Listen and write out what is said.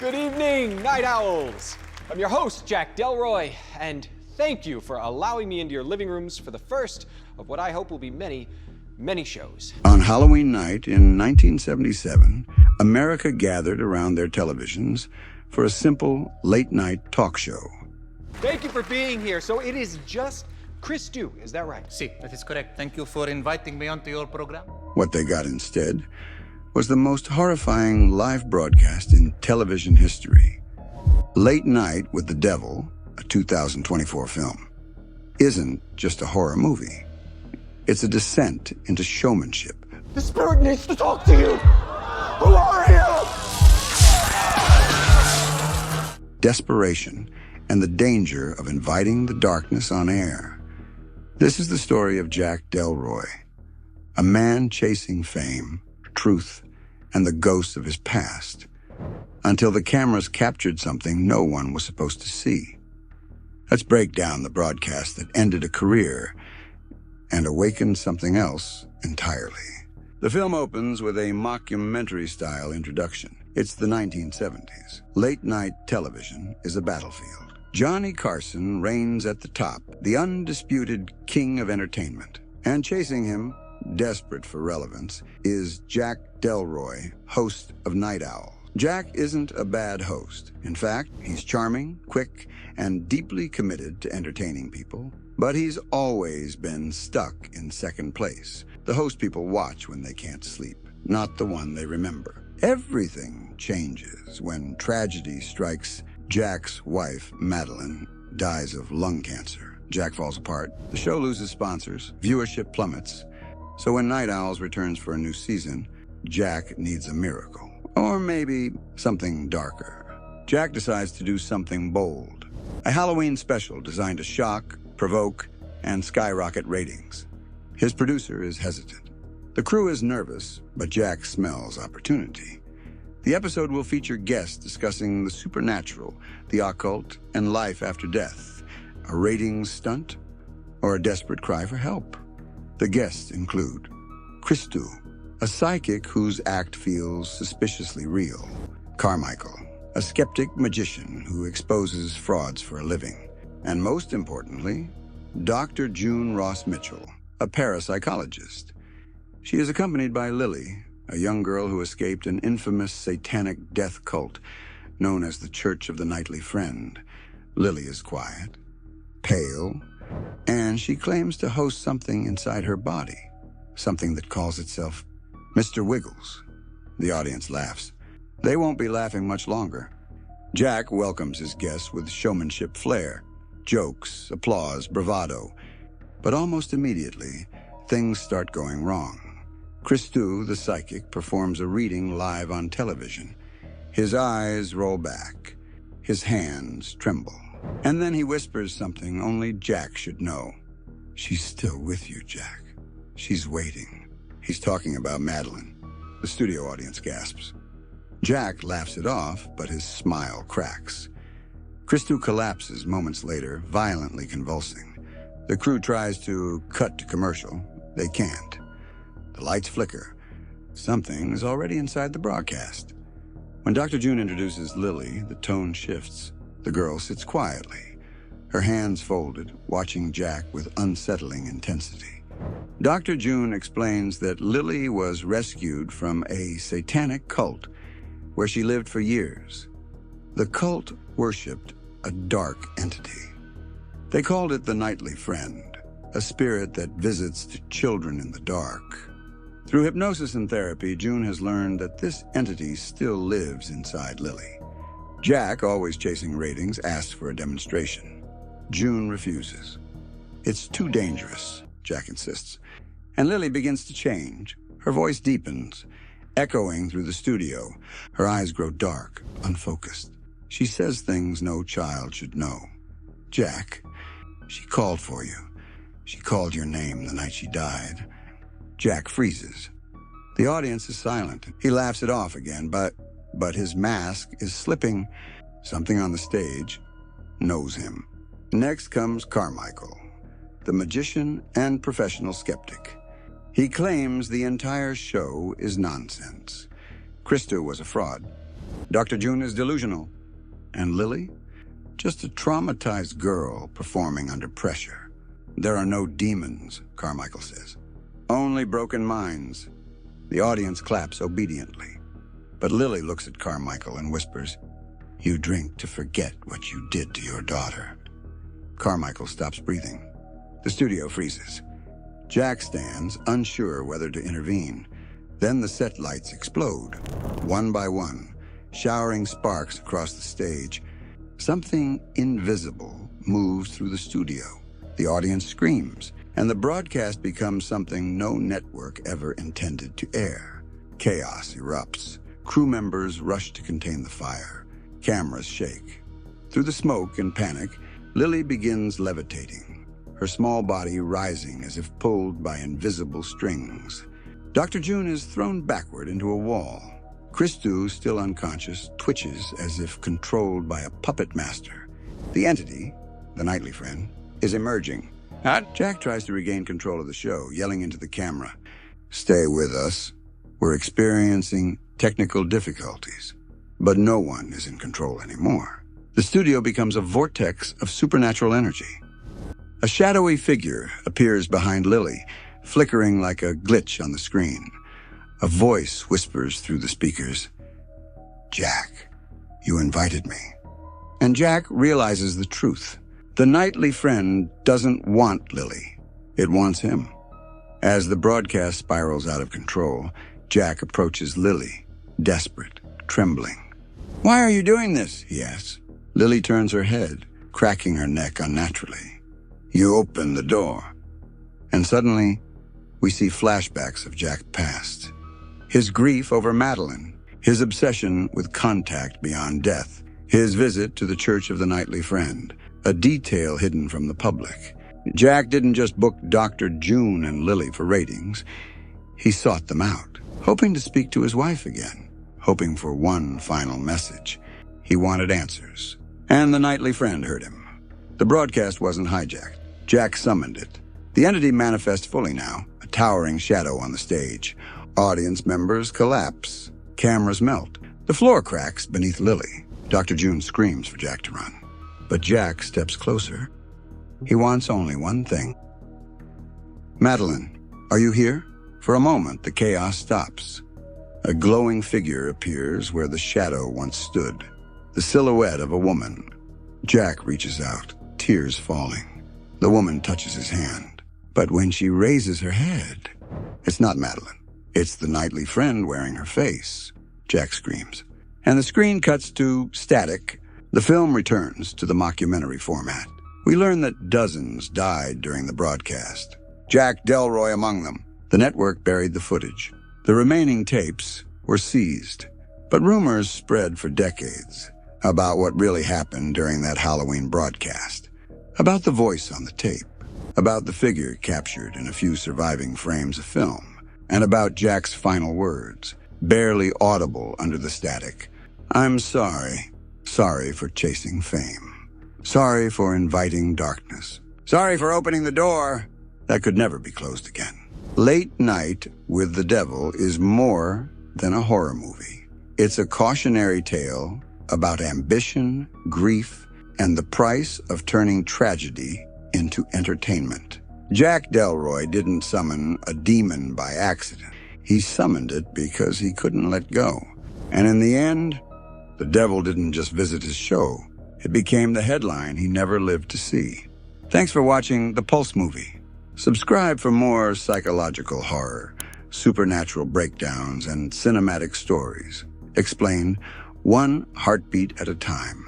Good evening, Night Owls. I'm your host, Jack Delroy, and thank you for allowing me into your living rooms for the first of what I hope will be many, many shows. On Halloween night in 1977, America gathered around their televisions for a simple late-night talk show. Thank you for being here. So it is just Chris Dew, is that right? Si, that is correct. Thank you for inviting me onto your program. What they got instead was the most horrifying live broadcast in television history. Late Night with the Devil, a 2024 film, isn't just a horror movie. It's a descent into showmanship. The spirit needs to talk to you. Who are you? Desperation and the danger of inviting the darkness on air. This is the story of Jack Delroy, a man chasing fame, truth, and the ghosts of his past, until the cameras captured something no one was supposed to see. Let's break down the broadcast that ended a career and awakened something else entirely. The film opens with a mockumentary-style introduction. It's the 1970s. Late-night television is a battlefield. Johnny Carson reigns at the top, the undisputed king of entertainment. And chasing him, desperate for relevance, is Jack Delroy, host of Night Owl. Jack isn't a bad host. In fact, he's charming, quick, and deeply committed to entertaining people. But he's always been stuck in second place. The host people watch when they can't sleep, not the one they remember. Everything changes when tragedy strikes. Jack's wife, Madeline, dies of lung cancer. Jack falls apart. The show loses sponsors. Viewership plummets. So when Night Owls returns for a new season, Jack needs a miracle. Or maybe something darker. Jack decides to do something bold. A Halloween special designed to shock, provoke, and skyrocket ratings. His producer is hesitant. The crew is nervous, but Jack smells opportunity. The episode will feature guests discussing the supernatural, the occult, and life after death. A ratings stunt or a desperate cry for help. The guests include Chris Dew, a psychic whose act feels suspiciously real. Carmichael, a skeptic magician who exposes frauds for a living. And most importantly, Dr. June Ross Mitchell, a parapsychologist. She is accompanied by Lilly, a young girl who escaped an infamous satanic death cult known as the Church of the Nightly Friend. Lilly is quiet, pale, and she claims to host something inside her body, something that calls itself Mr. Wiggles. The audience laughs. They won't be laughing much longer. Jack welcomes his guests with showmanship flair, jokes, applause, bravado. But almost immediately, things start going wrong. Chris Dew, the psychic, performs a reading live on television. His eyes roll back. His hands tremble. And then he whispers something only Jack should know. She's still with you, Jack. She's waiting. He's talking about Madeline. The studio audience gasps. Jack laughs it off, but his smile cracks. Chris Dew collapses moments later, violently convulsing. The crew tries to cut to commercial. They can't. The lights flicker. Something is already inside the broadcast. When Dr. June introduces Lilly, the tone shifts. The girl sits quietly, her hands folded, watching Jack with unsettling intensity. Dr. June explains that Lilly was rescued from a satanic cult where she lived for years. The cult worshipped a dark entity. They called it the Nightly Friend, a spirit that visits to children in the dark. Through hypnosis and therapy, June has learned that this entity still lives inside Lilly. Jack, always chasing ratings, asks for a demonstration. June refuses. It's too dangerous, Jack insists. And Lilly begins to change. Her voice deepens, echoing through the studio. Her eyes grow dark, unfocused. She says things no child should know. Jack, she called for you. She called your name the night she died. Jack freezes. The audience is silent. He laughs it off again, but his mask is slipping. Something on the stage knows him. Next comes Carmichael, the magician and professional skeptic. He claims the entire show is nonsense. Chris Dew was a fraud. Dr. June is delusional. And Lilly? Just a traumatized girl performing under pressure. There are no demons, Carmichael says. Only broken minds. The audience claps obediently. But Lilly looks at Carmichael and whispers, "You drink to forget what you did to your daughter." Carmichael stops breathing. The studio freezes. Jack stands, unsure whether to intervene. Then the set lights explode, one by one, showering sparks across the stage. Something invisible moves through the studio. The audience screams, and the broadcast becomes something no network ever intended to air. Chaos erupts. Crew members rush to contain the fire. Cameras shake. Through the smoke and panic, Lilly begins levitating, her small body rising as if pulled by invisible strings. Dr. June is thrown backward into a wall. Christou, still unconscious, twitches as if controlled by a puppet master. The entity, the nightly friend, is emerging. Jack tries to regain control of the show, yelling into the camera, "Stay with us. We're experiencing technical difficulties." But no one is in control anymore. The studio becomes a vortex of supernatural energy. A shadowy figure appears behind Lilly, flickering like a glitch on the screen. A voice whispers through the speakers, "Jack, you invited me." And Jack realizes the truth. The nightly friend doesn't want Lilly. It wants him. As the broadcast spirals out of control, Jack approaches Lilly, desperate, trembling. "Why are you doing this?" he asks. Lilly turns her head, cracking her neck unnaturally. "You open the door." And suddenly, we see flashbacks of Jack's past. His grief over Madeline, his obsession with contact beyond death, his visit to the Church of the Nightly Friend, a detail hidden from the public. Jack didn't just book Dr. June and Lilly for ratings. He sought them out, hoping to speak to his wife again, hoping for one final message. He wanted answers. And the Nightly Friend heard him. The broadcast wasn't hijacked. Jack summoned it. The entity manifests fully now, a towering shadow on the stage. Audience members collapse. Cameras melt. The floor cracks beneath Lilly. Dr. June screams for Jack to run. But Jack steps closer. He wants only one thing. "Madeline, are you here?" For a moment, the chaos stops. A glowing figure appears where the shadow once stood. The silhouette of a woman. Jack reaches out, tears falling. The woman touches his hand. But when she raises her head, it's not Madeline. It's the Nightly Friend wearing her face. Jack screams. And the screen cuts to static. The film returns to the mockumentary format. We learn that dozens died during the broadcast. Jack Delroy among them. The network buried the footage. The remaining tapes were seized. But rumors spread for decades about what really happened during that Halloween broadcast. About the voice on the tape. About the figure captured in a few surviving frames of film. And about Jack's final words, barely audible under the static. "I'm sorry. Sorry for chasing fame. Sorry for inviting darkness. Sorry for opening the door that could never be closed again." Late Night with the Devil is more than a horror movie. It's a cautionary tale about ambition, grief, and the price of turning tragedy into entertainment. Jack Delroy didn't summon a demon by accident. He summoned it because he couldn't let go. And in the end, the devil didn't just visit his show. It became the headline he never lived to see. Thanks for watching The Pulse Movie. Subscribe for more psychological horror, supernatural breakdowns, and cinematic stories. Explained one heartbeat at a time.